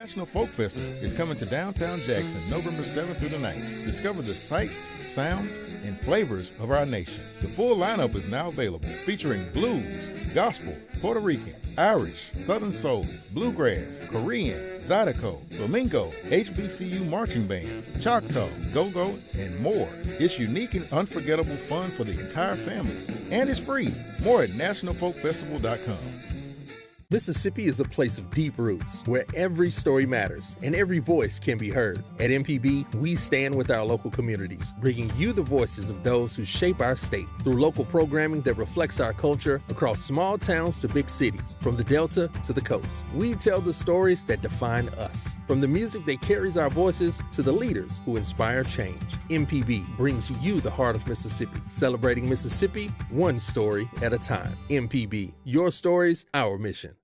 National Folk Festival is coming to downtown Jackson November 7th through the 9th. Discover the sights, sounds, and flavors of our nation. The full lineup is now available, featuring blues, gospel, Puerto Rican, Irish, Southern Soul, Bluegrass, Korean, Zydeco, Flamenco, HBCU marching bands, Choctaw, Go-Go, and more. It's unique and unforgettable fun for the entire family, and it's free. More at nationalfolkfestival.com. Mississippi is a place of deep roots where every story matters and every voice can be heard. At MPB, we stand with our local communities, bringing you the voices of those who shape our state through local programming that reflects our culture across small towns to big cities, from the Delta to the coast. We tell the stories that define us, from the music that carries our voices to the leaders who inspire change. MPB brings you the heart of Mississippi, celebrating Mississippi one story at a time. MPB, your stories, our mission.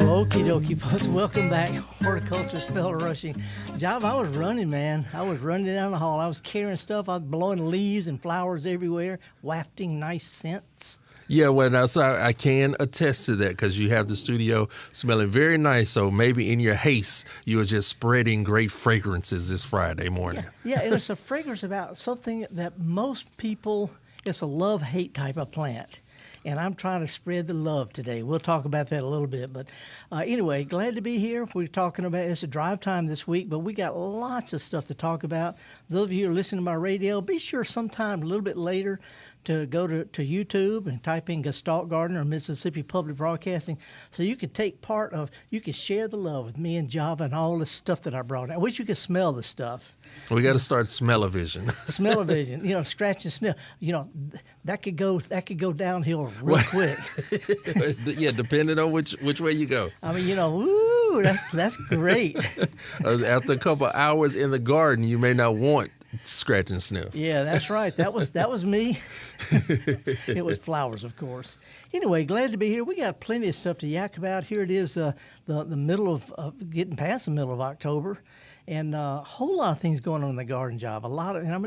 Okie dokie, folks. Welcome back. Horticulturist Felder Rushing. Job, I was running, man. I was running down the hall. I was carrying stuff. I was blowing leaves and flowers everywhere, wafting nice scents. Yeah, well, now, so I can attest to that because you have the studio smelling very nice. So maybe in your haste, you were just spreading great fragrances this Friday morning. Yeah, and it's a fragrance about something that most people, it's a love-hate type of plant. And I'm trying to spread the love today. We'll talk about that a little bit. But anyway, glad to be here. We're talking about, it's a drive time this week, but we got lots of stuff to talk about. Those of you who are listening to my radio, be sure sometime a little bit later to go to YouTube and type in Gestalt Garden or Mississippi Public Broadcasting so you can take part of, you can share the love with me and Java and all the stuff that I brought. I wish you could smell the stuff. We got to start smell-o-vision. Smell-o-vision, scratch and sniff. That could go downhill real quick. Yeah, depending on which way you go. I mean, woo, that's great. After a couple of hours in the garden, you may not want scratch and sniff. Yeah, that's right. That was me. It was flowers, of course. Anyway, glad to be here. We got plenty of stuff to yak about. Here it is, the middle of getting past the middle of October. And a whole lot of things going on in the garden job.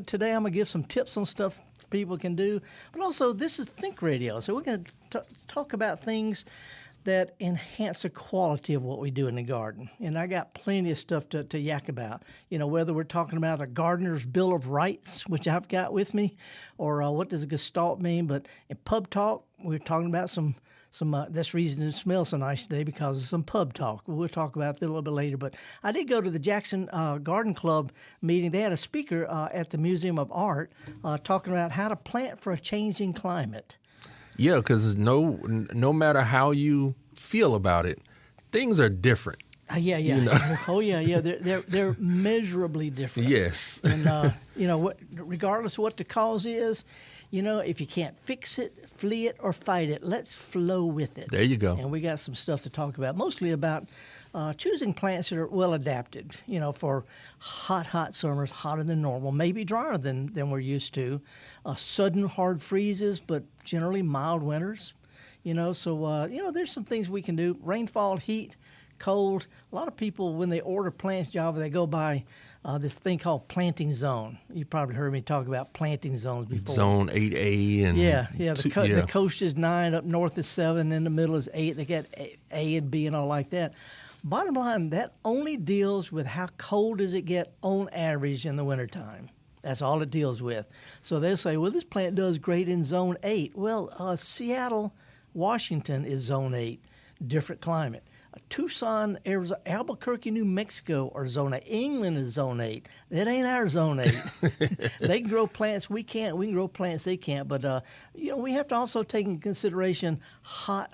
Today I'm going to give some tips on stuff people can do. But also, this is Think Radio. So we're going to talk about things that enhance the quality of what we do in the garden. And I got plenty of stuff to yak about. Whether we're talking about a gardener's Bill of Rights, which I've got with me, or what does a Gestalt mean. But in pub talk, we're talking about some that's reason it smells so nice today because of some pub talk. We'll talk about that a little bit later. But I did go to the Jackson Garden Club meeting. They had a speaker at the Museum of Art talking about how to plant for a changing climate. Yeah, because no matter how you feel about it, things are different. Yeah. Oh, yeah. They're measurably different. Yes. And, regardless of what the cause is, if you can't fix it, flee it, or fight it, let's flow with it. There you go. And we got some stuff to talk about, mostly about choosing plants that are well adapted, for hot summers, hotter than normal, maybe drier than we're used to, sudden hard freezes, but generally mild winters, So, there's some things we can do. Rainfall, heat, cold. A lot of people, when they order plants, Java, they go by this thing called planting zone. You probably heard me talk about planting zones before. Zone 8A and the coast is 9, up north is 7, in the middle is 8. They got A and B and all like that. Bottom line, that only deals with how cold does it get on average in the wintertime. That's all it deals with. So they'll say, well, this plant does great in Zone 8. Well, Seattle, Washington is Zone 8, different climate. Tucson, Arizona, Albuquerque, New Mexico are Zone 8. England is Zone 8. That ain't our Zone 8. They can grow plants we can't. We can grow plants they can't. But, we have to also take into consideration hot,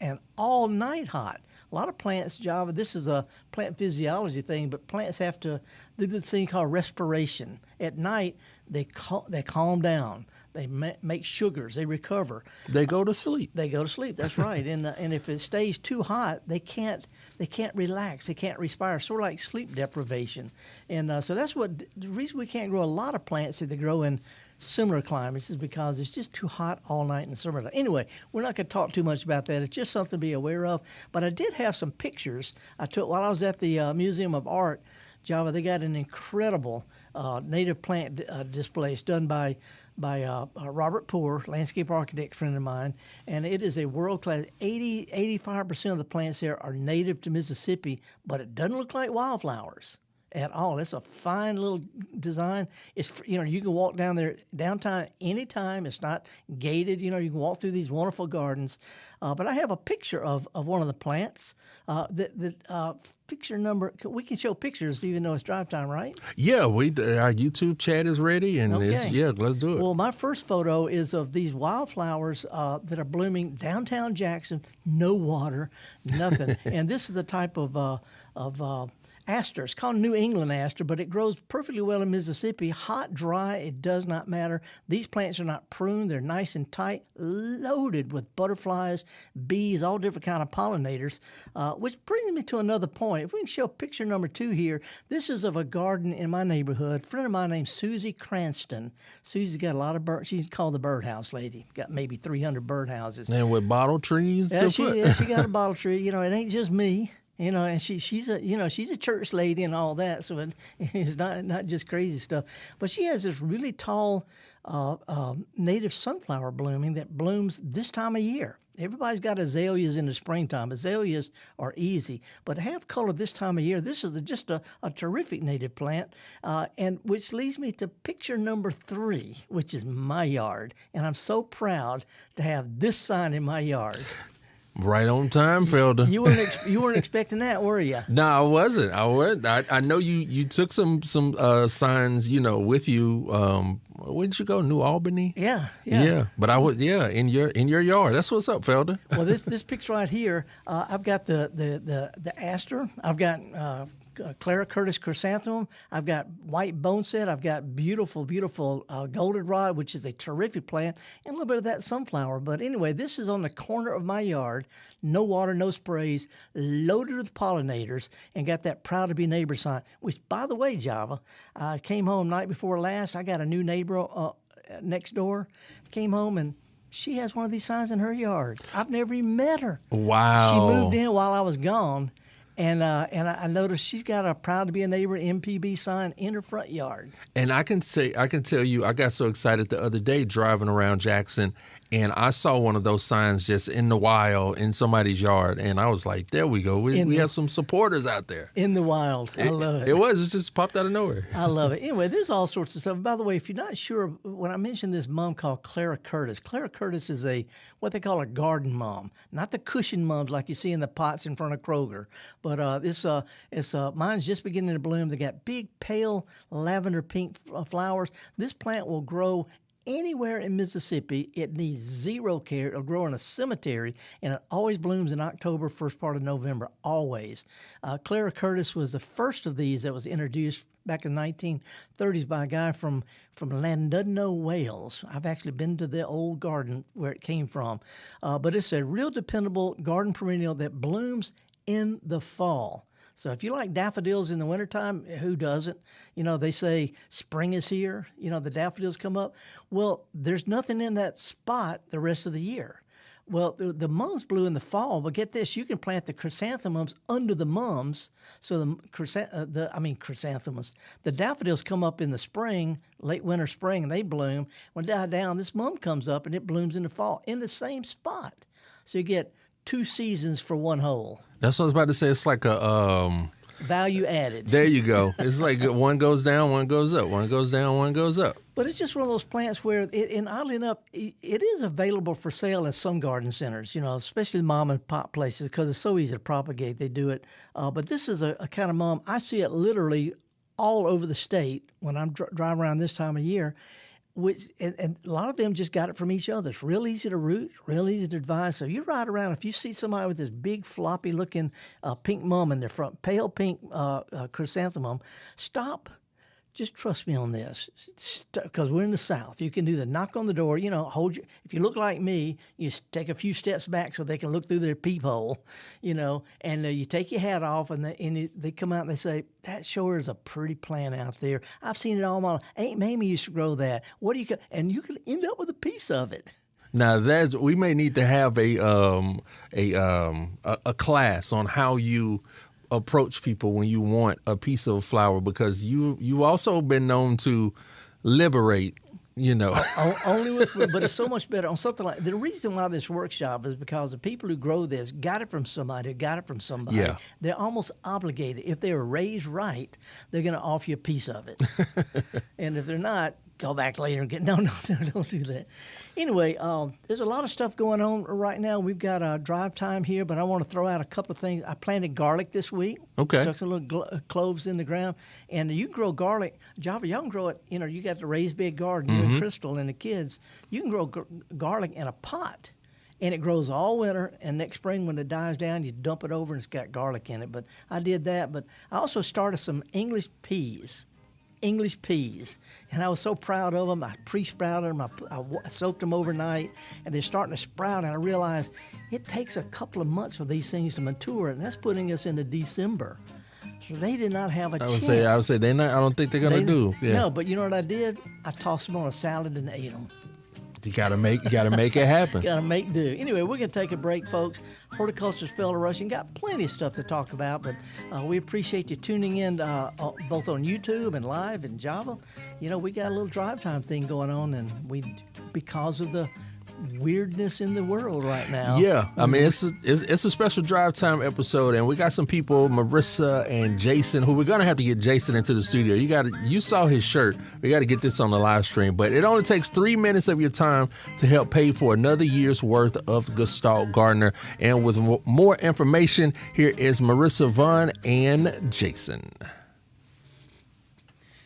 and all night hot. A lot of plants, Java, this is a plant physiology thing, but plants have to do this thing called respiration. At night, they calm down. They make sugars. They recover. They go to sleep. That's right. And if it stays too hot, they can't relax. They can't respire. Sort of like sleep deprivation. And so that's the reason we can't grow a lot of plants that grow in similar climates is because it's just too hot all night in the summertime. Anyway, we're not going to talk too much about that. It's just something to be aware of. But I did have some pictures I took while I was at the Museum of Art. Java, they got an incredible native plant displays done by Robert Poor, landscape architect friend of mine, and it is a world-class. 85% of the plants there are native to Mississippi, but it doesn't look like wildflowers at all. It's a fine little design. It's, you can walk down there downtown anytime. It's not gated. You can walk through these wonderful gardens. But I have a picture of one of the plants. Picture number. We can show pictures even though it's drive time, right? Yeah, our YouTube chat is ready, and okay. Let's do it. Well, my first photo is of these wildflowers that are blooming downtown Jackson. No water, nothing. And this is the type of aster. It's called New England aster, but it grows perfectly well in Mississippi. Hot, dry, it does not matter. These plants are not pruned. They're nice and tight, loaded with butterflies, bees, all different kind of pollinators, which brings me to another point. If we can show picture number 2 here, this is of a garden in my neighborhood. A friend of mine named Susie Cranston. Susie's got a lot of birds. She's called the birdhouse lady. Got maybe 300 birdhouses. And with bottle trees? Yeah, she got a bottle tree. It ain't just me. And she's a church lady and all that, so it's not just crazy stuff. But she has this really tall native sunflower blooming that blooms this time of year. Everybody's got azaleas in the springtime. Azaleas are easy, but to have color this time of year, this is just a terrific native plant, and which leads me to picture number 3, which is my yard. And I'm so proud to have this sign in my yard. Right on time, Felder. You weren't expecting that, were you? No, I wasn't. I know you took some signs, with you. Where did you go? New Albany? Yeah. But I was in your yard. That's what's up, Felder. Well, this picture right here, I've got the aster. I've got Clara Curtis chrysanthemum. I've got white boneset. I've got beautiful goldenrod, which is a terrific plant, and a little bit of that sunflower. But anyway, this is on the corner of my yard. No water, no sprays, loaded with pollinators, and got that proud to be neighbor sign. Which, by the way, Java, I came home night before last. I got a new neighbor next door. Came home and she has one of these signs in her yard. I've never even met her. Wow. She moved in while I was gone. And I noticed she's got a proud to be a neighbor MPB sign in her front yard. And I can tell you, I got so excited the other day driving around Jackson, and I saw one of those signs just in the wild in somebody's yard, and I was like, there we go. We have some supporters out there. In the wild. I love it. It just popped out of nowhere. I love it. Anyway, there's all sorts of stuff. By the way, if you're not sure, when I mentioned this mum called Clara Curtis is what they call a garden mum. Not the cushion mums like you see in the pots in front of Kroger, but mine's just beginning to bloom. They got big, pale, lavender pink flowers. This plant will grow anywhere in Mississippi. It needs zero care. It'll grow in a cemetery, and it always blooms in October, first part of November, always. Clara Curtis was the first of these that was introduced back in the 1930s by a guy from Llandudno, Wales. I've actually been to the old garden where it came from. But it's a real dependable garden perennial that blooms in the fall. So if you like daffodils in the wintertime, who doesn't? They say spring is here. The daffodils come up. Well, there's nothing in that spot the rest of the year. Well, the mums blew in the fall, but get this, you can plant the chrysanthemums under the mums. So chrysanthemums. The daffodils come up in the spring, late winter, spring, and they bloom. When they die down, this mum comes up and it blooms in the fall in the same spot. So you get 2 seasons for one hole. That's what I was about to say. It's like a value added. There you go. It's like one goes down, one goes up. One goes down, one goes up. But it's just one of those plants where, and oddly enough, it is available for sale at some garden centers, especially mom and pop places, because it's so easy to propagate. They do it. But this is a kind of mum. I see it literally all over the state when I'm driving around this time of year. And a lot of them just got it from each other. It's real easy to root, real easy to advise. So you ride around, if you see somebody with this big floppy-looking pink mum in their front, pale pink chrysanthemum, stop. Just trust me on this, because we're in the South. You can do the knock on the door. If you look like me, you take a few steps back so they can look through their peephole, and you take your hat off, and they come out and they say, that sure is a pretty plant out there. I've seen it all my life. Aunt Mamie used to grow that. And you could end up with a piece of it. Now we may need to have a class on how you approach people when you want a piece of flower? Because you also been known to liberate, Only with, but it's so much better on something like the reason why this workshop is because the people who grow this got it from somebody. Yeah. They're almost obligated. If they were raised right, they're going to offer you a piece of it. And if they're not, go back later and get no, don't do that. Anyway, there's a lot of stuff going on right now. We've got a drive time here, but I want to throw out a couple of things. I planted garlic this week. Okay. Stuck some little cloves in the ground, and you can grow garlic. Java, y'all can grow it. You got the raised bed garden. You and Crystal and the kids. You can grow garlic in a pot. And it grows all winter, and next spring when it dies down, you dump it over, and it's got garlic in it. But I did that. But I also started some English peas, and I was so proud of them. I pre-sprouted them. I soaked them overnight, and they're starting to sprout, and I realized it takes a couple of months for these things to mature, and that's putting us into December. So they did not have a chance. I would say they're not. I don't think they're going to do. Yeah. No, but you know what I did? I tossed them on a salad and ate them. You gotta make it happen. Gotta make do. Anyway, we're gonna take a break, folks. Horticulture's Felder Rushing. Got plenty of stuff to talk about, but we appreciate you tuning in both on YouTube and live in Java. We got a little drive time thing going on, and because of the weirdness in the world right now. Yeah, I mean it's a special drive time episode, and we got some people, Marissa and Jason, who we're gonna have to get Jason into the studio. You saw his shirt. We got to get this on the live stream, but it only takes 3 minutes of your time to help pay for another year's worth of Gestalt Gardener. And with more information, here is Marissa Vaughn and Jason.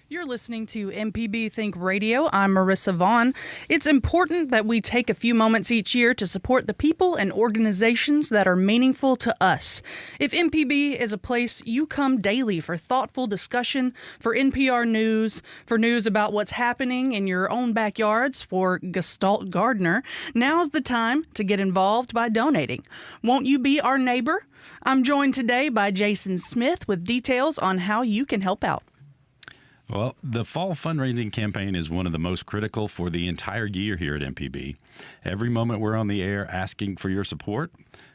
You're listening to MPB Think Radio. I'm Marissa Vaughn. It's important that we take a few moments each year to support the people and organizations that are meaningful to us. If MPB is a place you come daily for thoughtful discussion, for NPR news, for news about what's happening in your own backyards, for Gestalt Gardener, now's the time to get involved by donating. Won't you be our neighbor? I'm joined today by Jason Smith with details on how you can help out. Well, the fall fundraising campaign is one of the most critical for the entire year here at MPB. Every moment we're on the air asking for your support,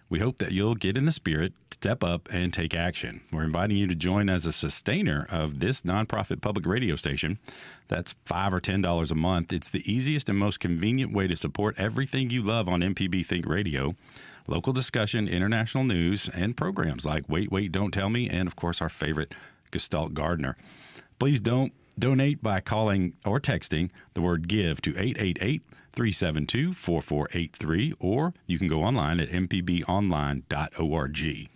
we hope that you'll get in the spirit, step up, and take action. We're inviting you to join as a sustainer of this nonprofit public radio station. That's $5 or $10 a month. It's the easiest and most convenient way to support everything you love on MPB Think Radio. Local discussion, international news, and programs like Wait, Wait, Don't Tell Me, and, of course, our favorite Gestalt Gardener. Please don't donate by calling or texting the word GIVE to 888-372-4483, or you can go online at mpbonline.org.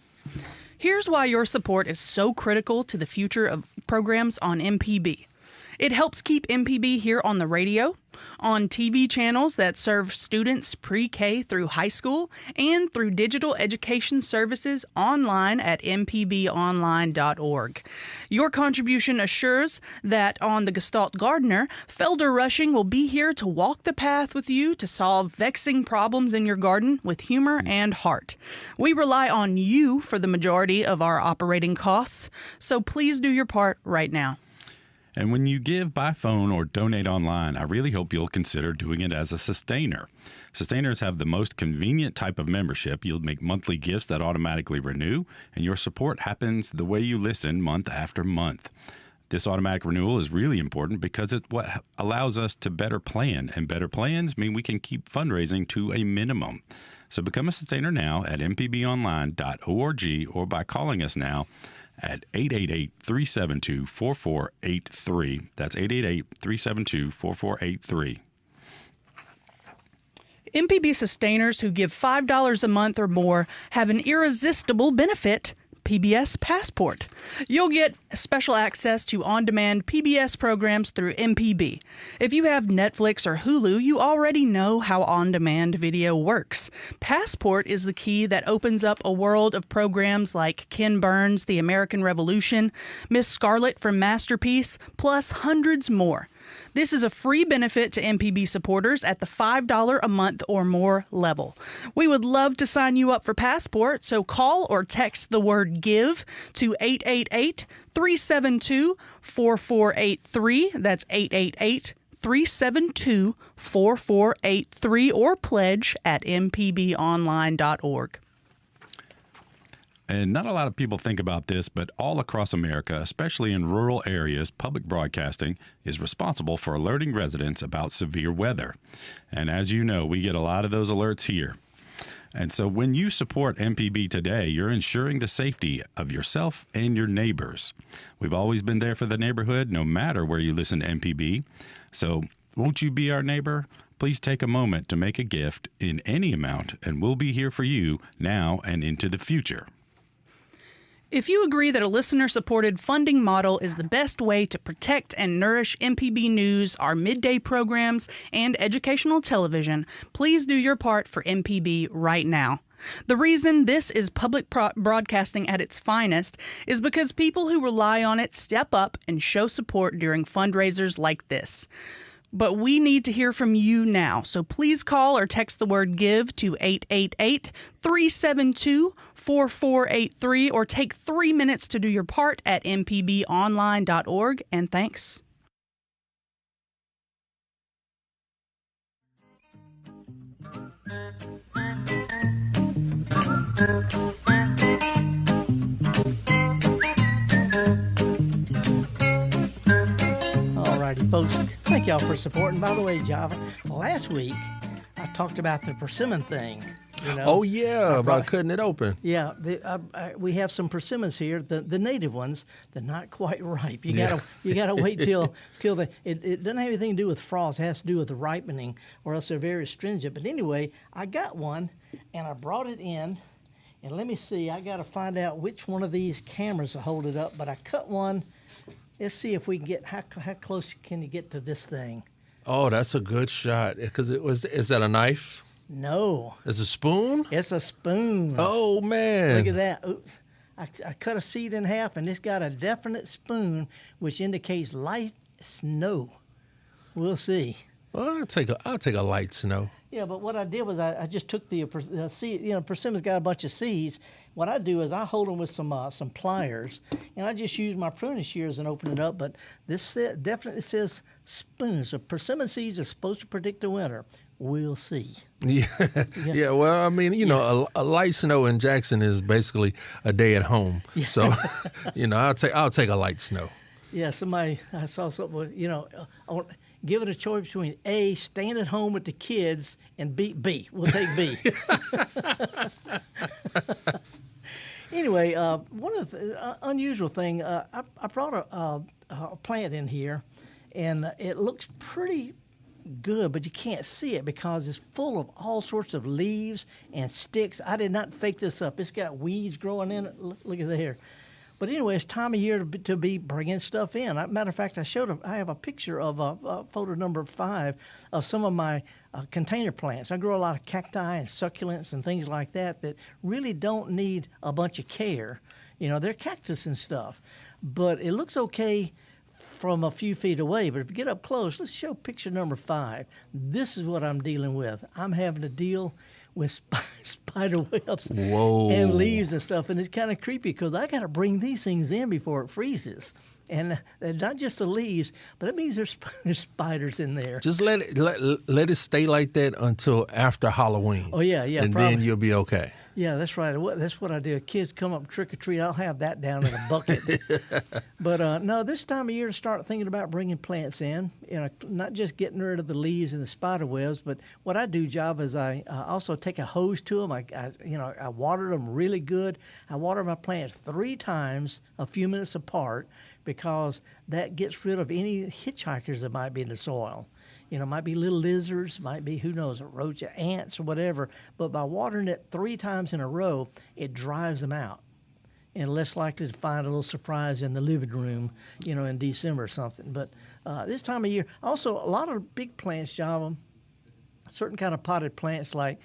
Here's why your support is so critical to the future of programs on MPB. It helps keep MPB here on the radio, on TV channels that serve students pre-K through high school, and through digital education services online at mpbonline.org. Your contribution assures that on the Gestalt Gardener, Felder Rushing will be here to walk the path with you to solve vexing problems in your garden with humor and heart. We rely on you for the majority of our operating costs, so please do your part right now. And when you give by phone or donate online, I really hope you'll consider doing it as a sustainer. Sustainers have the most convenient type of membership. You'll make monthly gifts that automatically renew, and your support happens the way you listen month after month. This automatic renewal is really important because it's what allows us to better plan, and better plans mean we can keep fundraising to a minimum. So become a sustainer now at mpbonline.org or by calling us now at 888-372-4483. That's 888-372-4483. MPB sustainers who give $5 a month or more have an irresistible benefit: PBS Passport. You'll get special access to on-demand PBS programs through MPB. If you have Netflix or Hulu, you already know how on-demand video works. Passport is the key that opens up a world of programs like Ken Burns' The American Revolution, Miss Scarlet from Masterpiece, plus hundreds more. This is a free benefit to MPB supporters at the $5 a month or more level. We would love to sign you up for Passport, so call or text the word GIVE to 888-372-4483. That's 888-372-4483, or pledge at mpbonline.org. And not a lot of people think about this, but all across America, especially in rural areas, public broadcasting is responsible for alerting residents about severe weather. And as you know, we get a lot of those alerts here. And so when you support MPB today, you're ensuring the safety of yourself and your neighbors. We've always been there for the neighborhood, no matter where you listen to MPB. So won't you be our neighbor? Please take a moment to make a gift in any amount, and we'll be here for you now and into the future. If you agree that a listener-supported funding model is the best way to protect and nourish MPB News, our midday programs, and educational television, please do your part for MPB right now. The reason this is public broadcasting at its finest is because people who rely on it step up and show support during fundraisers like this. But we need to hear from you now, so please call or text the word GIVE to 888-372-4483 or take 3 minutes to do your part at mpbonline.org, and thanks. Alrighty, folks. Thank y'all for supporting. By the way, Java, last week I talked about the persimmon thing. You know, Oh, yeah, about cutting it open. yeah, we have some persimmons here, the native ones. They're not quite ripe. You gotta wait till it doesn't have anything to do with frost. It has to do with the ripening, or else they're very astringent. But anyway, I got one and I brought it in, and let me see. I got to find out which one of these cameras will hold it up. But I cut one. Let's see if we can get how close can you get to this thing? Oh, that's a good shot. Is that a knife? No, It's a spoon? it's a spoon. Oh, man. Look at that. Oops. I cut a seed in half, and it's got a definite spoon, which indicates light snow. We'll see. Well, I'll take a light snow. Yeah, but what I did was I just took the seed. You know, persimmon's got a bunch of seeds. What I do is I hold them with some pliers, and I just use my pruning shears and open it up. But this definitely says spoon. So persimmon seeds are supposed to predict the winter. We'll see. Yeah. Yeah. Well, I mean, a light snow in Jackson is basically a day at home. Yeah. So, I'll take a light snow. Yeah. I saw something. Give it a choice between A, staying at home with the kids, and B. We'll take B. Anyway, one of the unusual thing, I brought a plant in here, and it looks pretty good, but you can't see it because it's full of all sorts of leaves and sticks. I did not fake this up. It's got weeds growing in it. Look at there. But anyway, it's time of year to be bringing stuff in. Matter of fact, I have a picture of photo number 5 of some of my container plants. I grow a lot of cacti and succulents and things like that really don't need a bunch of care. They're cactus and stuff. But it looks okay from a few feet away. But if you get up close, let's show picture number 5. This is what I'm dealing with. I'm having to deal with spider webs and leaves and stuff, and it's kind of creepy because I got to bring these things in before it freezes, and not just the leaves, but it means there's spiders in there. Just let it stay like that until after Halloween. Oh yeah, and probably. Then you'll be okay. Yeah, that's right. That's what I do. Kids come up trick or treat. I'll have that down in a bucket. But no, this time of year to start thinking about bringing plants in. Not just getting rid of the leaves and the spider webs, but what I do, Job, is I also take a hose to them. I water them really good. I water my plants 3 times, a few minutes apart, because that gets rid of any hitchhikers that might be in the soil. It might be little lizards, might be, who knows, a roach, ants, or whatever. But by watering it 3 times in a row, it drives them out. And less likely to find a little surprise in the living room, in December or something. But this time of year, also a lot of big plants, Java, certain kind of potted plants like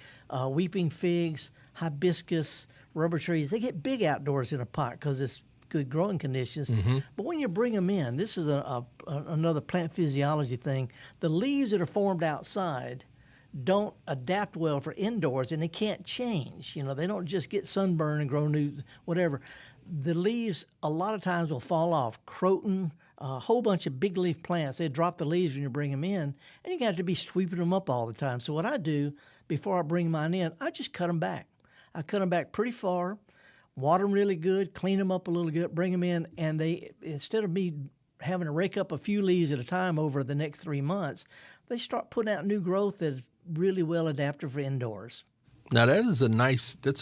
weeping figs, hibiscus, rubber trees, they get big outdoors in a pot because it's good growing conditions. Mm-hmm. But when you bring them in, this is another plant physiology thing. The leaves that are formed outside don't adapt well for indoors, and they can't change. They don't just get sunburn and grow new, whatever. The leaves a lot of times will fall off. Croton, a whole bunch of big leaf plants, they drop the leaves when you bring them in, and you got to be sweeping them up all the time. So what I do before I bring mine in, I just cut them back. I cut them back pretty far. water them really good, clean them up a little good, bring them in, and they, instead of me having to rake up a few leaves at a time over the next 3 months, they start putting out new growth that's really well adapted for indoors. Now that's a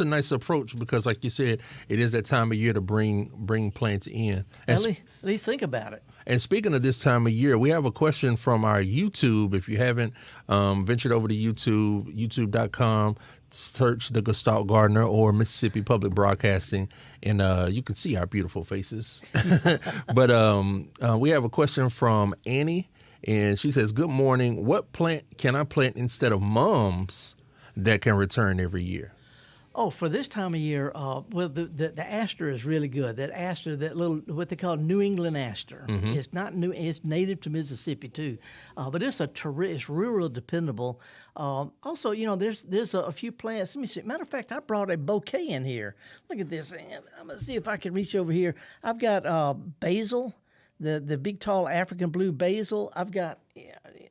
nice approach, because like you said, it is that time of year to bring plants in. At least think about it. And speaking of this time of year, we have a question from our YouTube. If you haven't ventured over to youtube.com, search the Gestalt Gardener or Mississippi Public Broadcasting, and you can see our beautiful faces. But we have a question from Annie, and she says, "Good morning. What plant can I plant instead of mums that can return every year?" Oh, for this time of year, well, the aster is really good. That aster, that little, what they call New England aster. It's not new. It's native to Mississippi too, but it's it's real dependable. Also, you know, there's a few plants. Let me see. Matter of fact, I brought a bouquet in here. Look at this. I'm gonna see if I can reach over here. I've got basil, the big tall African blue basil. I've got.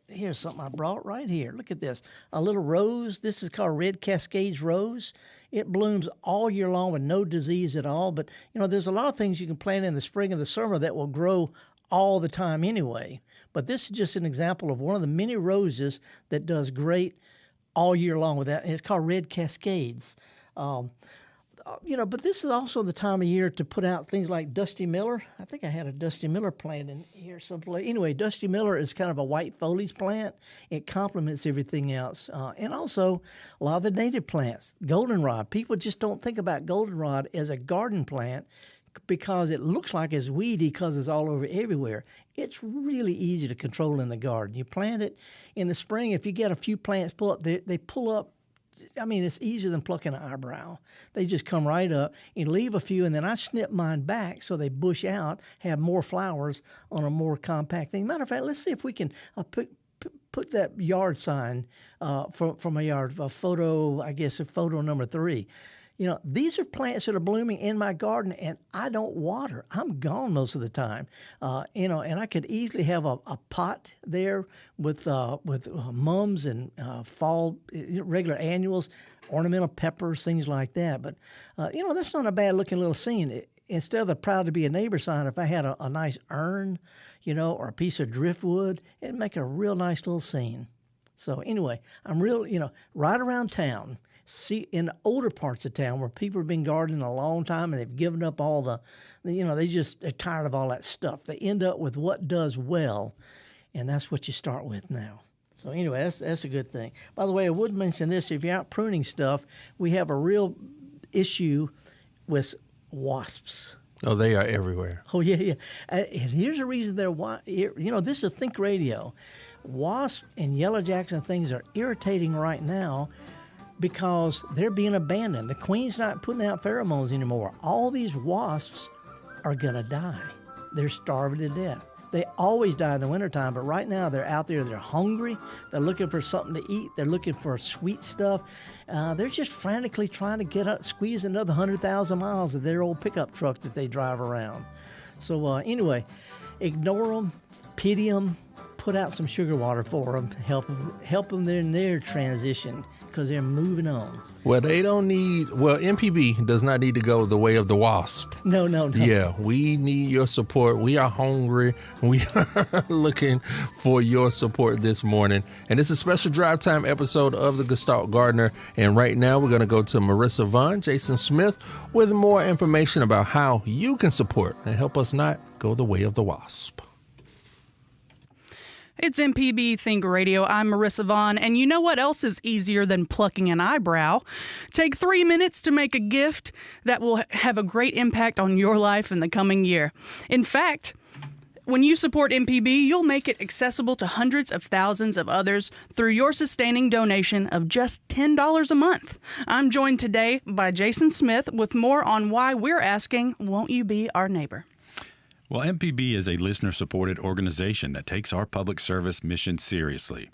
Here's something I brought right here. Look at this. A little rose. This is called Red Cascades Rose. It blooms all year long with no disease at all. But, you know, there's a lot of things you can plant in the spring and the summer that will grow all the time anyway. But this is just an example of one of the many roses that does great all year long with that. And it's called Red Cascades. You know, but this is also the time of year to put out things like Dusty Miller. I think I had a Dusty Miller plant in here someplace. Anyway, Dusty Miller is kind of a white foliage plant. It complements everything else. And also a lot of the native plants. Goldenrod. People just don't think about goldenrod as a garden plant because it looks like it's weedy because it's all over everywhere. It's really easy to control in the garden. You plant it in the spring. If you get a few plants pull up, they pull up. I mean, it's easier than plucking an eyebrow. They just come right up and leave a few, and then I snip mine back so they bush out, have more flowers on a more compact thing. Matter of fact, let's see if we can put that yard sign from a yard, a photo number 3. You know, these are plants that are blooming in my garden, and I don't water. I'm gone most of the time. You know, and I could easily have a pot there with mums and fall regular annuals, ornamental peppers, things like that. But you know, that's not a bad looking little scene. Instead of the proud to be a neighbor sign, if I had a nice urn, you know, or a piece of driftwood, it'd make a real nice little scene. So anyway, I'm real, you know, right around town. See, in the older parts of town where people have been gardening a long time and they've given up all you know, they're tired of all that stuff. They end up with what does well, and that's what you start with now. So anyway, that's a good thing. By the way, I would mention this. If you're out pruning stuff, we have a real issue with wasps. Oh, they are everywhere. Oh, yeah. And here's the reason you know, this is Think Radio. Wasps and yellow jackets and things are irritating right now because they're being abandoned. The queen's not putting out pheromones anymore. All these wasps are going to die. They're starving to death. They always die in the wintertime, but right now they're out there. They're hungry. They're looking for something to eat. They're looking for sweet stuff. They're just frantically trying to squeeze another 100,000 miles of their old pickup truck that they drive around. So anyway, ignore them, pity them, put out some sugar water for them, help them in their transition, because they're moving on. Well, MPB does not need to go the way of the wasp. No. Yeah, we need your support. We are hungry. We are looking for your support this morning. And it's a special drive time episode of the Gestalt Gardener. And right now we're going to go to Marissa Vaughn, Jason Smith, with more information about how you can support and help us not go the way of the wasp. It's MPB Think Radio. I'm Marissa Vaughn, and you know what else is easier than plucking an eyebrow? Take 3 minutes to make a gift that will have a great impact on your life in the coming year. In fact, when you support MPB, you'll make it accessible to hundreds of thousands of others through your sustaining donation of just $10 a month. I'm joined today by Jason Smith with more on why we're asking, won't you be our neighbor? Well, MPB is a listener-supported organization that takes our public service mission seriously.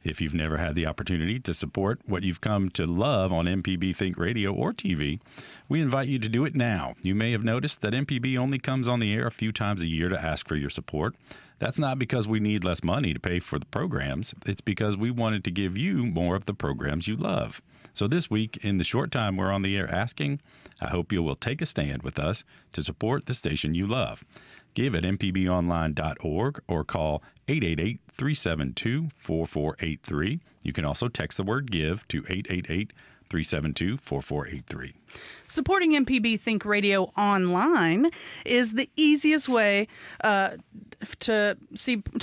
If you've never had the opportunity to support what you've come to love on MPB Think Radio or TV, we invite you to do it now. You may have noticed that MPB only comes on the air a few times a year to ask for your support. That's not because we need less money to pay for the programs. It's because we wanted to give you more of the programs you love. So this week, in the short time we're on the air asking, I hope you will take a stand with us to support the station you love. Give at mpbonline.org or call 888-372-4483. You can also text the word GIVE to 888-372-4483. Supporting MPB Think Radio online is the easiest way to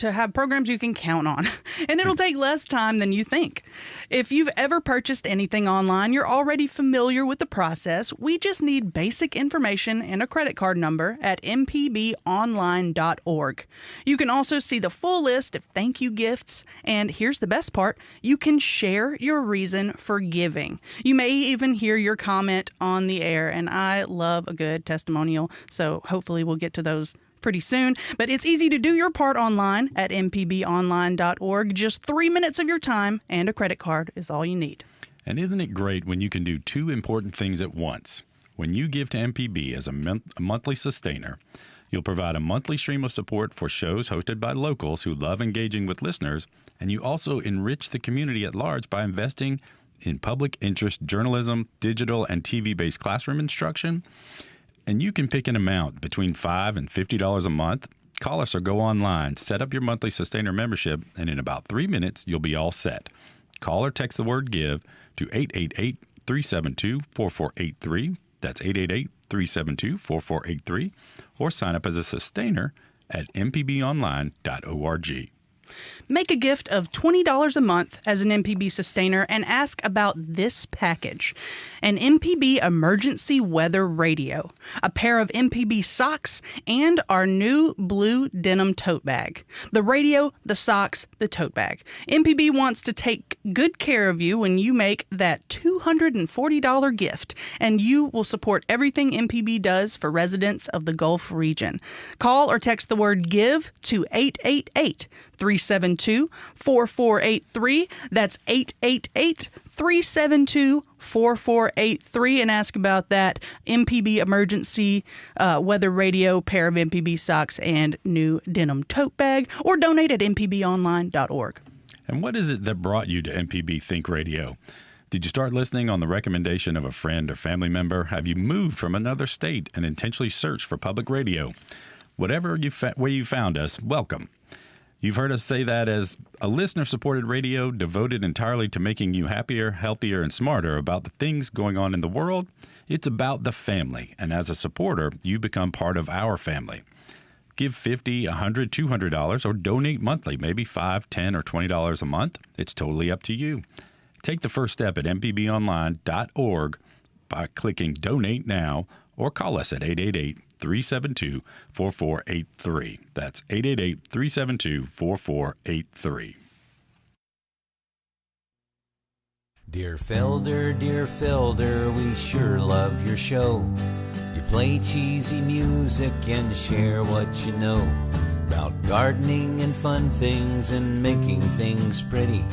have programs you can count on, and it'll take less time than you think. If you've ever purchased anything online, you're already familiar with the process. We just need basic information and a credit card number at mpbonline.org. You can also see the full list of thank you gifts, and here's the best part, you can share your reason for giving. You may even hear your comment on the air, and I love a good testimonial, so hopefully we'll get to those pretty soon. But it's easy to do your part online at mpbonline.org. Just 3 minutes of your time and a credit card is all you need. And isn't it great when you can do two important things at once? When you give to MPB as a monthly sustainer, you'll provide a monthly stream of support for shows hosted by locals who love engaging with listeners, and you also enrich the community at large by investing in public interest journalism, digital and TV-based classroom instruction. And you can pick an amount between $5 and $50 a month. Call us or go online, set up your monthly sustainer membership, and in about 3 minutes, you'll be all set. Call or text the word GIVE to 888-372-4483. That's 888-372-4483. Or sign up as a sustainer at mpbonline.org. Make a gift of $20 a month as an MPB sustainer and ask about this package: an MPB emergency weather radio, a pair of MPB socks, and our new blue denim tote bag. The radio, the socks, the tote bag. MPB wants to take good care of you when you make that $240 gift, and you will support everything MPB does for residents of the Gulf region. Call or text the word GIVE to 888-372-4483. That's 888-372-4483, and ask about that MPB emergency weather radio, pair of MPB socks, and new denim tote bag, or donate at mpbonline.org. And what is it that brought you to MPB Think Radio? Did you start listening on the recommendation of a friend or family member? Have you moved from another state and intentionally searched for public radio? Whatever way you found us, welcome. You've heard us say that as a listener-supported radio devoted entirely to making you happier, healthier, and smarter about the things going on in the world. It's about the family, and as a supporter, you become part of our family. Give $50, $100, $200, or donate monthly, maybe $5, $10, or $20 a month. It's totally up to you. Take the first step at mpbonline.org by clicking Donate Now, or call us at 888-372-4483. That's 888-372-4483. Dear Felder, we sure love your show. You play cheesy music and share what you know about gardening and fun things and making things pretty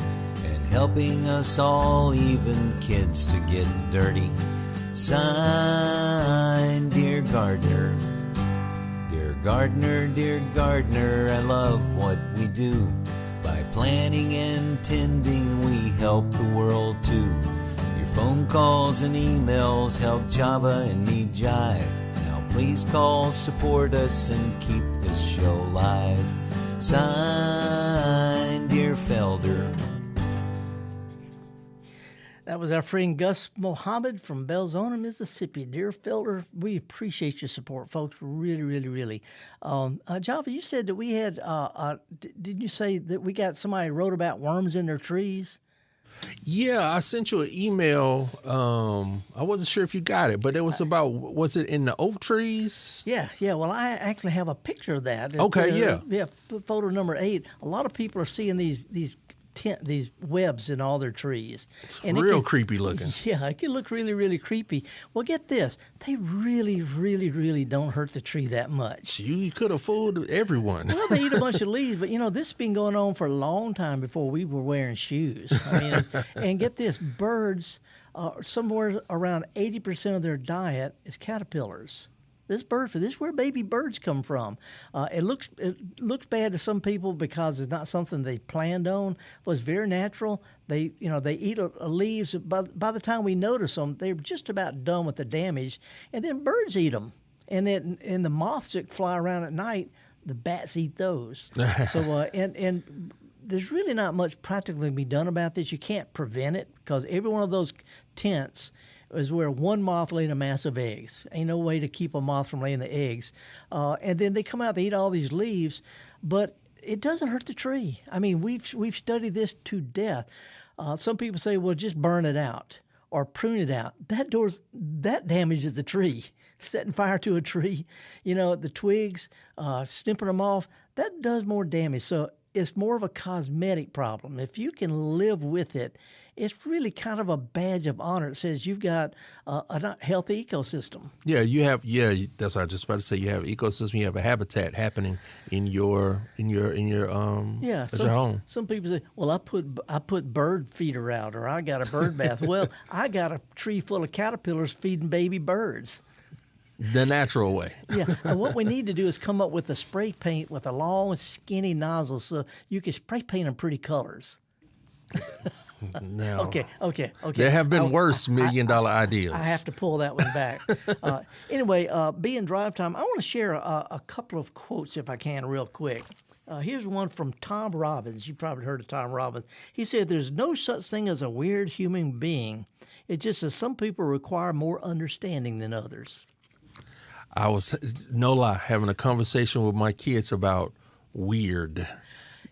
and helping us all, even kids, to get dirty. Signed, Dear Gardener. Dear Gardener, I love what we do. By planting and tending, we help the world too. Your phone calls and emails help Java and me jive. Now please call, support us, and keep this show live. Signed, Dear Felder. That was our friend Gus Mohammed from Belzona, Mississippi. Dear Felder, we appreciate your support, folks. Really, really, really. Java, you said that we had, didn't you say that we got somebody wrote about worms in their trees? Yeah, I sent you an email. I wasn't sure if you got it, but it was about, was it in the oak trees? Yeah. Well, I actually have a picture of that. Okay, yeah. Yeah, photo number 8. A lot of people are seeing these webs in all their trees. And real creepy looking. Yeah, it can look really, really creepy. Well, get this. They really, really, really don't hurt the tree that much. You could have fooled everyone. Well, they eat a bunch of leaves, but, this has been going on for a long time before we were wearing shoes. I mean, and get this. Birds, somewhere around 80% of their diet is caterpillars. This bird food. This is where baby birds come from. It looks bad to some people because it's not something they planned on. It was very natural. They eat leaves. By the time we notice them, they're just about done with the damage, and then birds eat them. And the moths that fly around at night, the bats eat those. So and there's really not much practically be done about this. You can't prevent it because every one of those tents is where one moth laid a mass of eggs. Ain't no way to keep a moth from laying the eggs. And then they come out, they eat all these leaves, but it doesn't hurt the tree. I mean, we've studied this to death. Some people say, well, just burn it out or prune it out. That damages the tree. Setting fire to a tree, the twigs, snipping them off, that does more damage. So it's more of a cosmetic problem. If you can live with it, it's really kind of a badge of honor. It says you've got a healthy ecosystem. Yeah, you have. Yeah, that's what I was just about to say. You have ecosystem. You have a habitat happening in your home. Some people say, "Well, I put bird feeder out, or I got a bird bath." Well, I got a tree full of caterpillars feeding baby birds. The natural way. Yeah, and what we need to do is come up with a spray paint with a long, skinny nozzle so you can spray paint them pretty colors. No. Okay. There have been worse million-dollar ideas. I have to pull that one back. Anyway, being drive time, I want to share a couple of quotes, if I can, real quick. Here's one from Tom Robbins. You probably heard of Tom Robbins. He said, "There's no such thing as a weird human being. It's just that some people require more understanding than others." I was, no lie, having a conversation with my kids about weird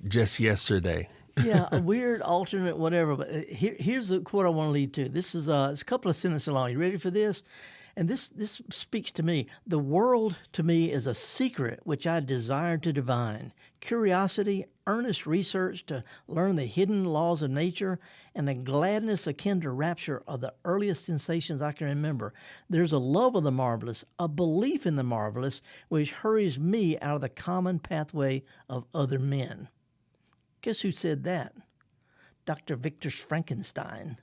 just yesterday. Yeah, a weird, alternate, whatever. But here's the quote I want to lead to. This is it's a couple of sentences long. You ready for this? And this speaks to me. "The world to me is a secret which I desire to divine. Curiosity, earnest research to learn the hidden laws of nature, and a gladness akin to rapture are the earliest sensations I can remember. There's a love of the marvelous, a belief in the marvelous, which hurries me out of the common pathway of other men." Guess who said that? Dr. Victor Frankenstein.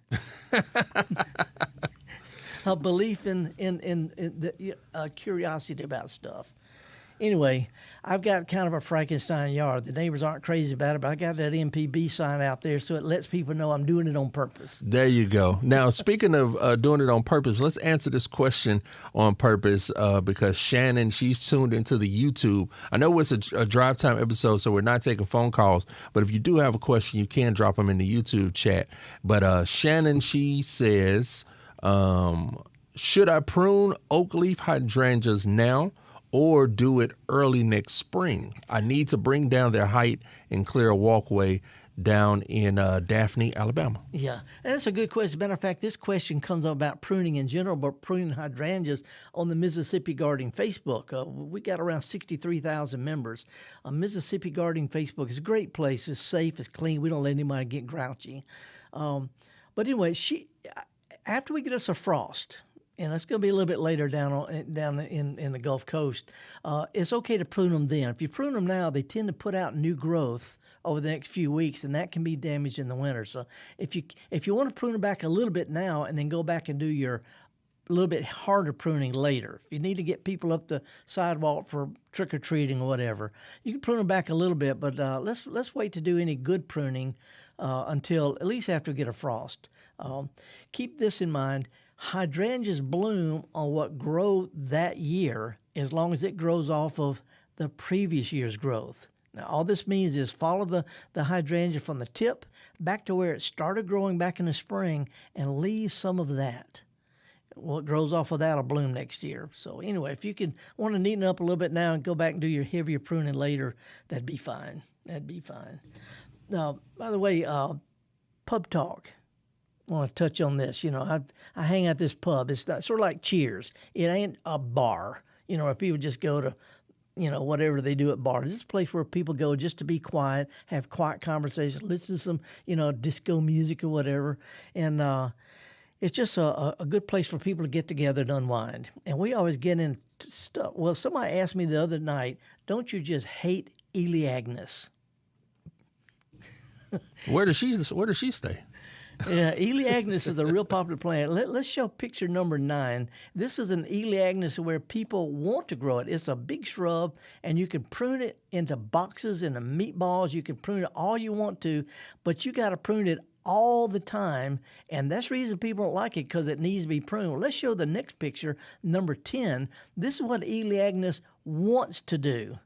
A belief in the curiosity about stuff. Anyway, I've got kind of a Frankenstein yard. The neighbors aren't crazy about it, but I got that MPB sign out there so it lets people know I'm doing it on purpose. There you go. Now, speaking of doing it on purpose, let's answer this question on purpose because Shannon, she's tuned into the YouTube. I know it's a drive time episode, so we're not taking phone calls, but if you do have a question, you can drop them in the YouTube chat. But Shannon, she says, should I prune oak leaf hydrangeas now or do it early next spring? I need to bring down their height and clear a walkway down in Daphne, Alabama. Yeah, and that's a good question. Matter of fact, this question comes up about pruning in general, but pruning hydrangeas on the Mississippi Gardening Facebook. We got around 63,000 members. Mississippi Gardening Facebook is a great place. It's safe, it's clean. We don't let anybody get grouchy. But anyway, after we get us a frost, and it's going to be a little bit later down in the Gulf Coast, it's okay to prune them then. If you prune them now, they tend to put out new growth over the next few weeks, and that can be damaged in the winter. So if you want to prune them back a little bit now and then go back and do your a little bit harder pruning later, if you need to get people up the sidewalk for trick-or-treating or whatever, you can prune them back a little bit, but let's wait to do any good pruning until at least after we get a frost. Keep this in mind. Hydrangeas bloom on what grow that year as long as it grows off of the previous year's growth. Now, all this means is follow the hydrangea from the tip back to where it started growing back in the spring and leave some of that. What grows off of that will bloom next year. So anyway, if you can want to neaten up a little bit now and go back and do your heavier pruning later, that'd be fine. Now, by the way, pub talk. I want to touch on this. I hang out this pub. It's not, sort of like Cheers. It ain't a bar, where people just go to, whatever they do at bars. It's a place where people go just to be quiet, have quiet conversation, listen to some, disco music or whatever. And it's just a good place for people to get together and unwind. And we always get into stuff. Well, somebody asked me the other night, don't you just hate Ely Agnes? Where does she stay? Yeah, Elaeagnus is a real popular plant. Let's show picture number 9. This is an Elaeagnus where people want to grow it. It's a big shrub, and you can prune it into boxes and meatballs. You can prune it all you want to, but you got to prune it all the time, and that's the reason people don't like it, because it needs to be pruned. Well, let's show the next picture, number 10. This is what Elaeagnus wants to do.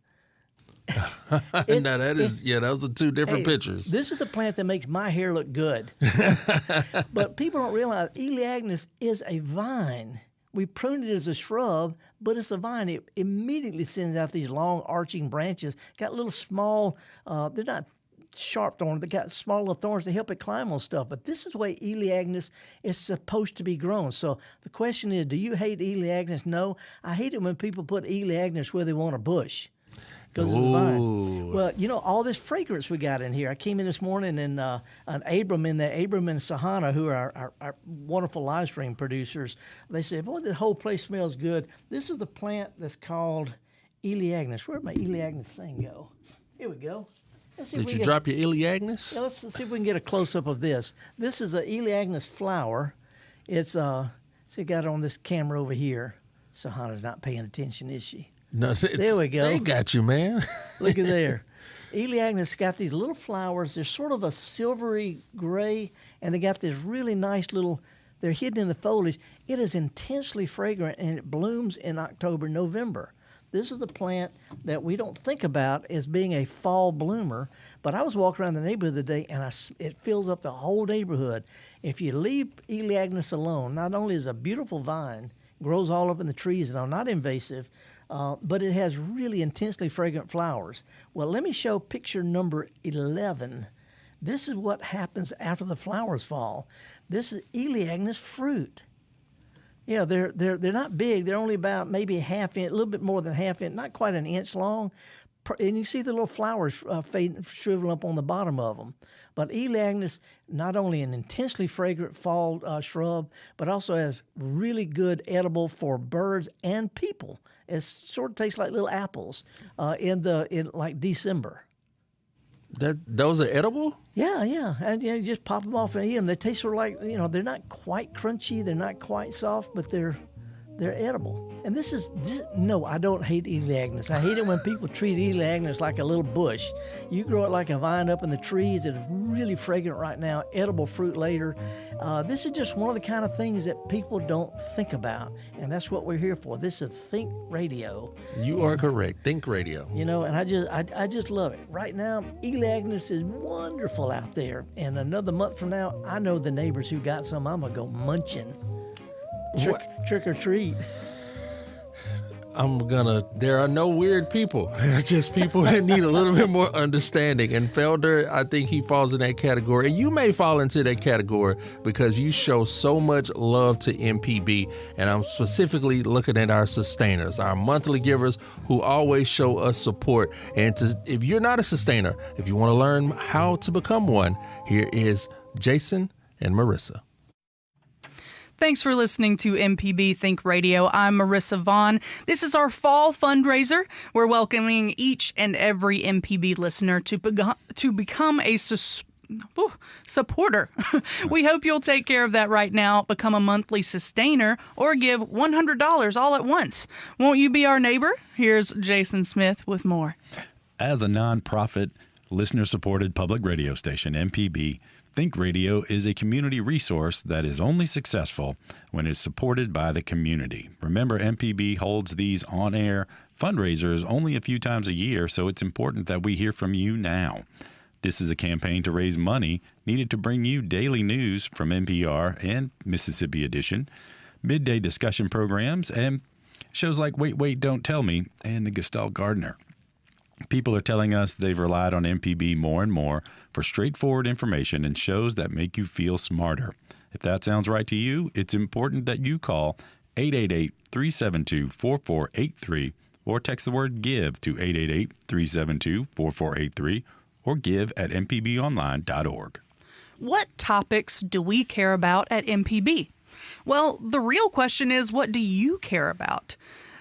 Now those are two different pictures. This is the plant that makes my hair look good. But people don't realize Elaeagnus is a vine. We pruned it as a shrub, but it's a vine. It immediately sends out these long arching branches. Got little small, they're not sharp thorns. They got small little thorns to help it climb on stuff. But this is the way Elaeagnus is supposed to be grown. So the question is, do you hate Elaeagnus? No. I hate it when people put Elaeagnus where they want a bush. Because it's a vine. Well, all this fragrance we got in here. I came in this morning and Abram and Sahana, who are our wonderful live stream producers, they said, boy, the whole place smells good. This is the plant that's called Elaeagnus. Where'd my Elaeagnus thing go? Here we go. Did you drop your Elaeagnus? Yeah, let's see if we can get a close-up of this. This is an Elaeagnus flower. It's, see, got it on this camera over here. Sahana's not paying attention, is she? No, there we go. They got you, man. Look at there. Elaeagnus got these little flowers. They're sort of a silvery gray, and they got this really nice little, they're hidden in the foliage. It is intensely fragrant, and it blooms in October, November. This is the plant that we don't think about as being a fall bloomer, but I was walking around the neighborhood today, and it fills up the whole neighborhood. If you leave Elaeagnus alone, not only is it a beautiful vine, grows all up in the trees and all, not invasive, but it has really intensely fragrant flowers. Well, let me show picture number 11. This is what happens after the flowers fall. This is Elaeagnus fruit. Yeah, they're not big. They're only about maybe a half inch, a little bit more than half inch, not quite an inch long. And you see the little flowers shriveling up on the bottom of them. But Elaeagnus, not only an intensely fragrant fall shrub, but also has really good edible for birds and people. It sort of tastes like little apples in like December. Those are edible? Yeah, and you just pop them off and eat them. They taste sort of like, they're not quite crunchy, they're not quite soft, but they're edible. And no, I don't hate Elaeagnus. I hate it when people treat Elaeagnus like a little bush. You grow it like a vine up in the trees. It is really fragrant right now, edible fruit later. This is just one of the kind of things that people don't think about, and that's what we're here for. This is Think Radio. You are correct. Think Radio. And I just love it. Right now, Elaeagnus is wonderful out there, and another month from now, I know the neighbors who got some. I'm going to go munching. Trick or treat. There are no weird people. They're just people that need a little bit more understanding. And Felder, I think he falls in that category. And you may fall into that category because you show so much love to MPB. And I'm specifically looking at our sustainers, our monthly givers who always show us support. And if you're not a sustainer, if you want to learn how to become one, here is Jason and Marissa. Thanks for listening to MPB Think Radio. I'm Marissa Vaughn. This is our fall fundraiser. We're welcoming each and every MPB listener to become a supporter. We hope you'll take care of that right now, become a monthly sustainer, or give $100 all at once. Won't you be our neighbor? Here's Jason Smith with more. As a nonprofit, listener-supported public radio station, MPB Think Radio is a community resource that is only successful when it's supported by the community. Remember, MPB holds these on-air fundraisers only a few times a year, so it's important that we hear from you now. This is a campaign to raise money needed to bring you daily news from NPR and Mississippi Edition, midday discussion programs, and shows like Wait, Don't Tell Me and the Gestalt Gardener. People are telling us they've relied on MPB more and more for straightforward information and shows that make you feel smarter. If that sounds right to you, it's important that you call 888-372-4483 or text the word GIVE to 888-372-4483 or give at mpbonline.org. What topics do we care about at MPB? Well, the real question is, what do you care about?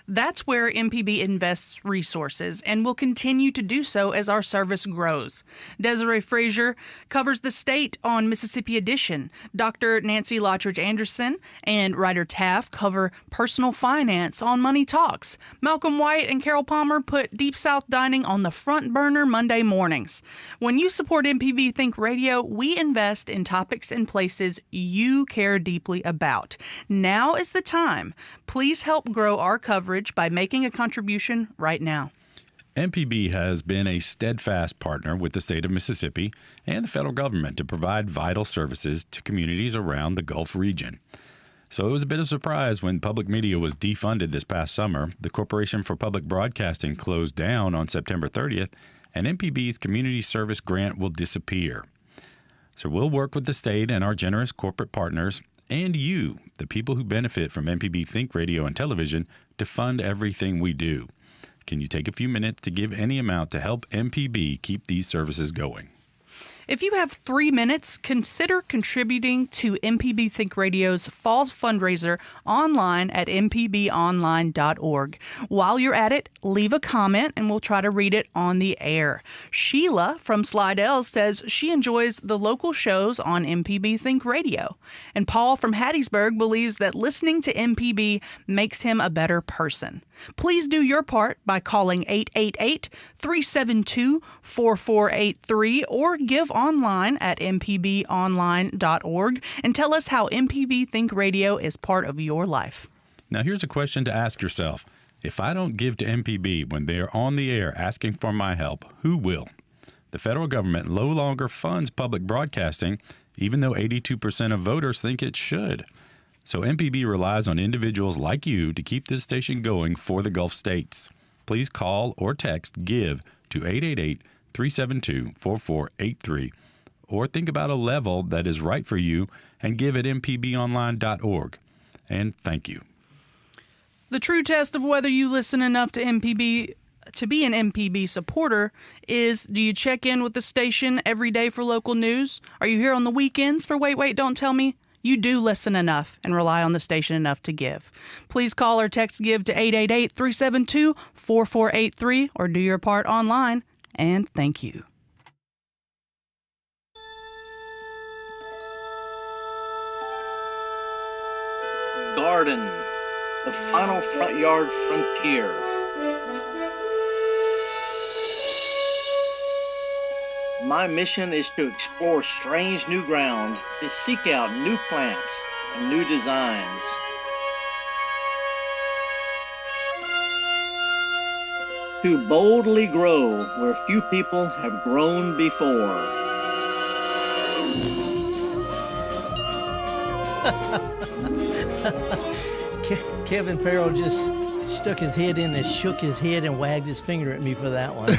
That's where MPB invests resources and will continue to do so as our service grows. Desiree Frazier covers the state on Mississippi Edition. Dr. Nancy Lottridge Anderson and Ryder Taff cover personal finance on Money Talks. Malcolm White and Carol Palmer put Deep South dining on the front burner Monday mornings. When you support MPB Think Radio, we invest in topics and places you care deeply about. Now is the time. Please help grow our coverage by making a contribution right now. MPB has been a steadfast partner with the state of Mississippi and the federal government to provide vital services to communities around the Gulf region. So it was a bit of a surprise when public media was defunded this past summer. The Corporation for Public Broadcasting closed down on September 30th, and MPB's community service grant will disappear. So we'll work with the state and our generous corporate partners and you, the people who benefit from MPB Think Radio and Television, to fund everything we do. Can you take a few minutes to give any amount to help MPB keep these services going? If you have 3 minutes, consider contributing to MPB Think Radio's fall fundraiser online at mpbonline.org. While you're at it, leave a comment and we'll try to read it on the air. Sheila from Slidell says she enjoys the local shows on MPB Think Radio. And Paul from Hattiesburg believes that listening to MPB makes him a better person. Please do your part by calling 888-372-4483 or give online at mpbonline.org and tell us how MPB Think Radio is part of your life. Now, here's a question to ask yourself. If I don't give to MPB when they are on the air asking for my help, who will? The federal government no longer funds public broadcasting, even though 82% of voters think it should. So MPB relies on individuals like you to keep this station going for the Gulf states. Please call or text GIVE to 888-372-4483 or think about a level that is right for you and give at mpbonline.org. And thank you. The true test of whether you listen enough to MPB to be an MPB supporter is, do you check in with the station every day for local news? Are you here on the weekends for Wait, Don't Tell Me? You do listen enough and rely on the station enough to give. Please call or text GIVE to 888-372-4483 or do your part online. And thank you. Garden, the final front yard frontier. My mission is to explore strange new ground, to seek out new plants and new designs. To boldly grow where few people have grown before. Kevin Farrell just stuck his head in and shook his head and wagged his finger at me for that one.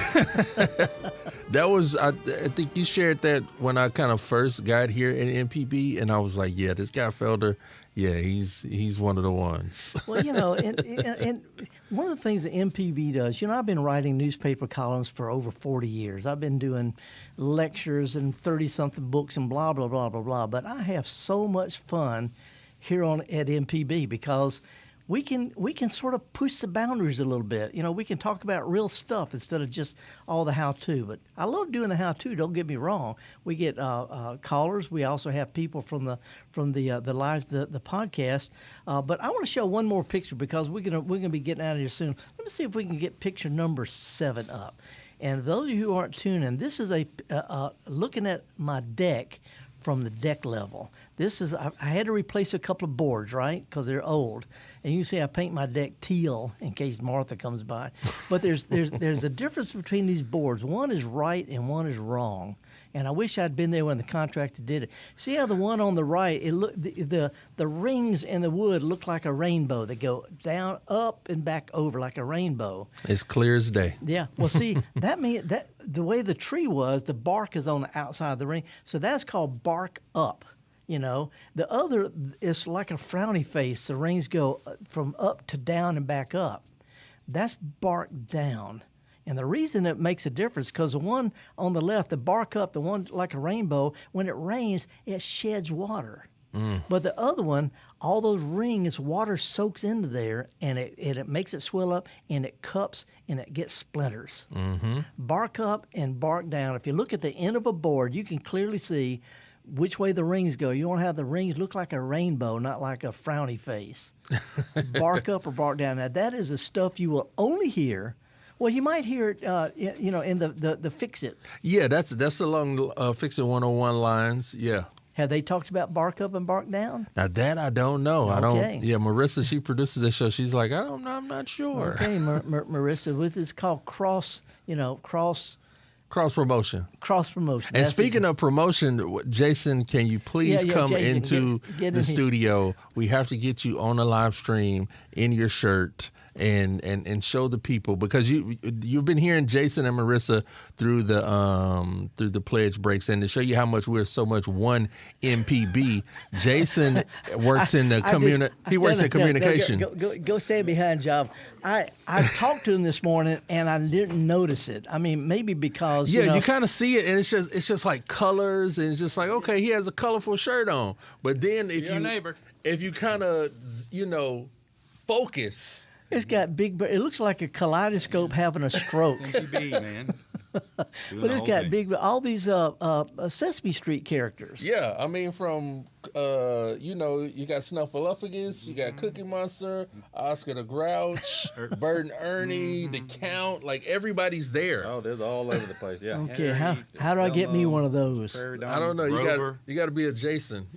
That was, I think you shared that when I kind of first got here in MPB, and I was like, yeah, this guy Felder, yeah, he's one of the ones. Well, and one of the things that MPB does, I've been writing newspaper columns for over 40 years. I've been doing lectures and 30-something books and blah, blah, blah, blah, blah. But I have so much fun here at MPB because we can sort of push the boundaries a little bit. We can talk about real stuff instead of just all the how-to. But I love doing the how-to. Don't get me wrong. We get callers. We also have people from the live the podcast. But I want to show one more picture because we're gonna be getting out of here soon. Let me see if we can get picture number 7 up. And those of you who aren't tuning, this is a looking at my deck from the deck level. This is, I had to replace a couple of boards, right? Because they're old. And you see I paint my deck teal in case Martha comes by. But there's a difference between these boards. One is right and one is wrong. And I wish I'd been there when the contractor did it. See how the one on the right, the rings in the wood look like a rainbow. They go down, up, and back over like a rainbow. It's clear as day. Yeah. Well, see, that means that the way the tree was, the bark is on the outside of the ring. So that's called bark up. The other is like a frowny face. The rings go from up to down and back up. That's bark down. And the reason it makes a difference because the one on the left, the bark up, the one like a rainbow, when it rains, it sheds water. But the other one, all those rings, water soaks into there, and it makes it swell up, and it cups, and it gets splinters. Bark up and bark down. If you look at the end of a board, you can clearly see which way the rings go. You want to have the rings look like a rainbow, not like a frowny face. Bark up or bark down. Now, that is the stuff you will only hear. Well, you might hear it, in the Fix-It. Yeah, that's along Fix-It 101 lines. Yeah. Have they talked about bark up and bark down? Now that I don't know. Okay. Yeah, Marissa, she produces this show. She's like, I'm not sure. Okay, Marissa, this is called cross promotion. Cross promotion. And speaking of promotion, Jason, can you please come Jason, into get the in studio? We have to get you on a live stream in your shirt and show the people, because you've been hearing Jason and Marissa through the pledge breaks, and to show you how much we're so much one MPB. Jason works in the he works in communication. Go stand behind Job. I talked to him this morning and I didn't notice it. I mean, maybe because you kind of see it, and it's just like colors, and it's just like, okay, he has a colorful shirt on. But then if you kind of focus. It's got big. It looks like a kaleidoscope having a stroke. MPB, man. But it's got big. All these Sesame Street characters. Yeah, I mean, from you got Snuffleupagus, you got Cookie Monster, Oscar the Grouch, Bert and Ernie, the Count. Like, everybody's there. Oh, they're all over the place. Yeah. Okay, how do I get me one of those? I don't know. You got to be a Jason.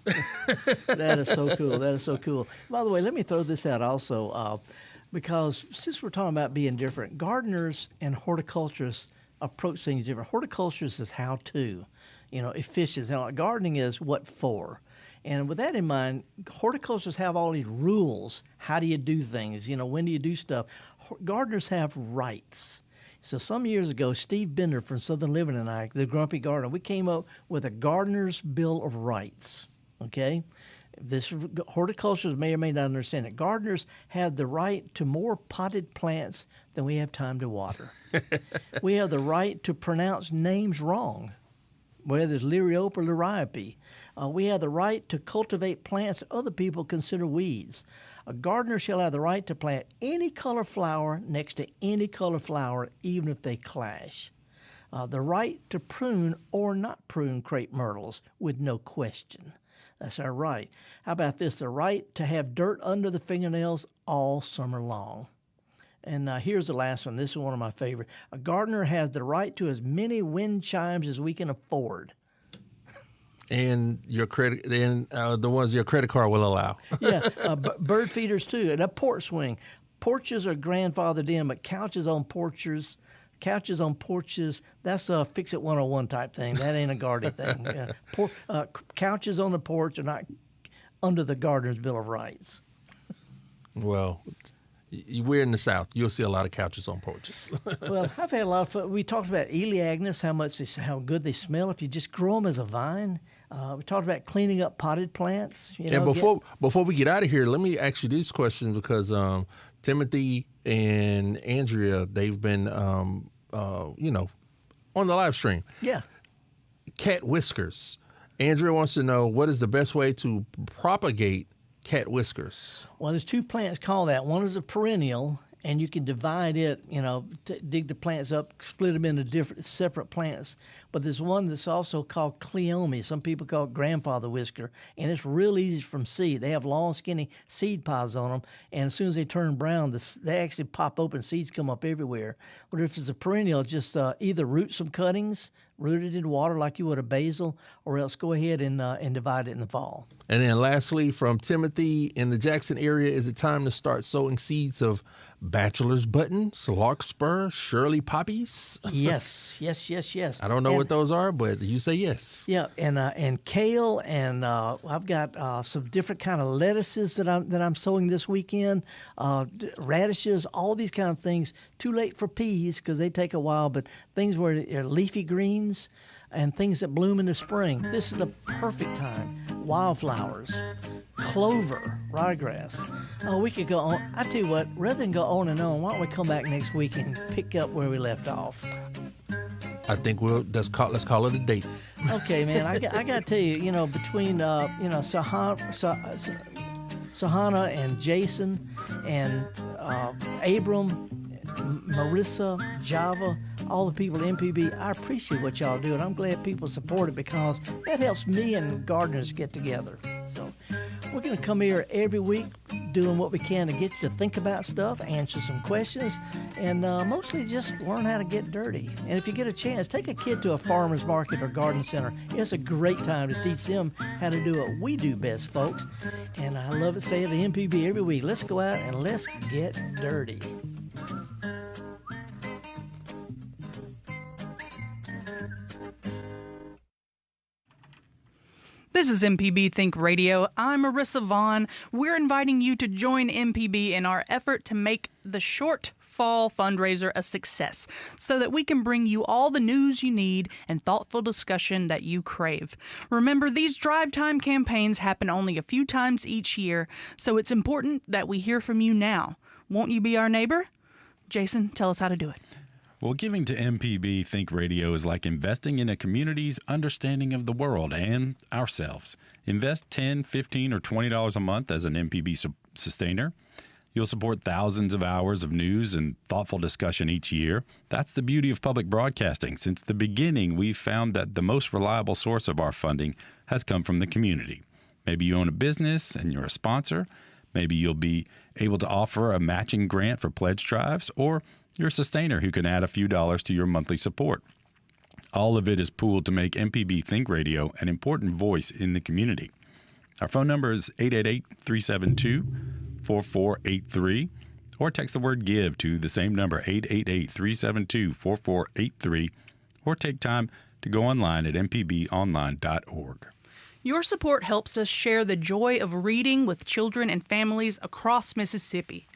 That is so cool. That is so cool. By the way, let me throw this out also. Because since we're talking about being different, gardeners and horticulturists approach things different. Horticulturists is how to, efficiency. Now, gardening is what for. And with that in mind, horticulturists have all these rules. How do you do things? When do you do stuff? Gardeners have rights. So some years ago, Steve Bender from Southern Living and I, the Grumpy Gardener, we came up with a Gardener's Bill of Rights, okay? This horticulturists may or may not understand it. Gardeners have the right to more potted plants than we have time to water. We have the right to pronounce names wrong, whether it's Liriope or Liriope. We have the right to cultivate plants other people consider weeds. A gardener shall have the right to plant any color flower next to any color flower, even if they clash. The right to prune or not prune crepe myrtles with no question. That's our right. How about this? The right to have dirt under the fingernails all summer long. And here's the last one. This is one of my favorite. A gardener has the right to as many wind chimes as we can afford. And your credit, the ones your credit card will allow. Yeah, bird feeders too, and a porch swing. Porches are grandfathered in, but couches on porches, that's a Fix-It 101 type thing. That ain't a gardening thing. Yeah. Couches on the porch are not under the Gardener's Bill of Rights. Well, we're in the South. You'll see a lot of couches on porches. Well, I've had a lot of fun. We talked about Eleagnus, how good they smell if you just grow them as a vine. We talked about cleaning up potted plants. And before we get out of here, let me ask you these questions, because Timothy and Andrea, they've been, on the live stream. Yeah. Cat whiskers. Andrea wants to know, what is the best way to propagate cat whiskers? Well, there's two plants called that. One is a perennial, and you can divide it, dig the plants up, split them into different separate plants. But there's one that's also called cleome. Some people call it grandfather whisker, and it's real easy from seed. They have long, skinny seed pods on them, and as soon as they turn brown, they actually pop open. Seeds come up everywhere. But if it's a perennial, just either root some cuttings, root it in water like you would a basil, or else go ahead and divide it in the fall. And then lastly, from Timothy, in the Jackson area, is it time to start sowing seeds of bachelor's buttons, larkspur, Shirley poppies? Yes. I don't know what those are, but you say yes. Yeah, and kale, and I've got some different kind of lettuces that I'm sowing this weekend, radishes, all these kind of things. Too late for peas because they take a while, but things where they're leafy greens and things that bloom in the spring. This is the perfect time. Wildflowers, clover, ryegrass. We could go on. I tell you what, rather than go on and on, why don't we come back next week and pick up where we left off? I think let's call it a date. Okay, man. I got to tell you, between Sahana and Jason and Abram, Marissa, Java, all the people at MPB, I appreciate what y'all do, and I'm glad people support it because that helps me and gardeners get together. So we're going to come here every week doing what we can to get you to think about stuff, answer some questions, and mostly just learn how to get dirty. And if you get a chance, take a kid to a farmer's market or garden center. It's a great time to teach them how to do what we do best, folks. And I love it saying the MPB every week. Let's go out and let's get dirty. This is MPB Think Radio. I'm Marissa Vaughn. We're inviting you to join MPB in our effort to make the short fall fundraiser a success so that we can bring you all the news you need and thoughtful discussion that you crave. Remember, these drive time campaigns happen only a few times each year, so it's important that we hear from you now. Won't you be our neighbor? Jason, tell us how to do it. Well, giving to MPB Think Radio is like investing in a community's understanding of the world and ourselves. Invest $10, $15, or $20 a month as an MPB sustainer. You'll support thousands of hours of news and thoughtful discussion each year. That's the beauty of public broadcasting. Since the beginning, we've found that the most reliable source of our funding has come from the community. Maybe you own a business and you're a sponsor. Maybe you'll be able to offer a matching grant for pledge drives, or you're a sustainer who can add a few dollars to your monthly support. All of it is pooled to make MPB Think Radio an important voice in the community. Our phone number is 888-372-4483, or text the word GIVE to the same number, 888-372-4483, or take time to go online at mpbonline.org. Your support helps us share the joy of reading with children and families across Mississippi.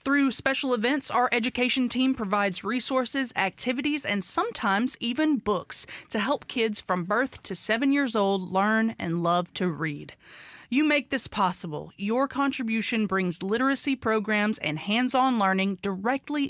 Through special events, our education team provides resources, activities, and sometimes even books to help kids from birth to 7 years old learn and love to read. You make this possible. Your contribution brings literacy programs and hands-on learning directly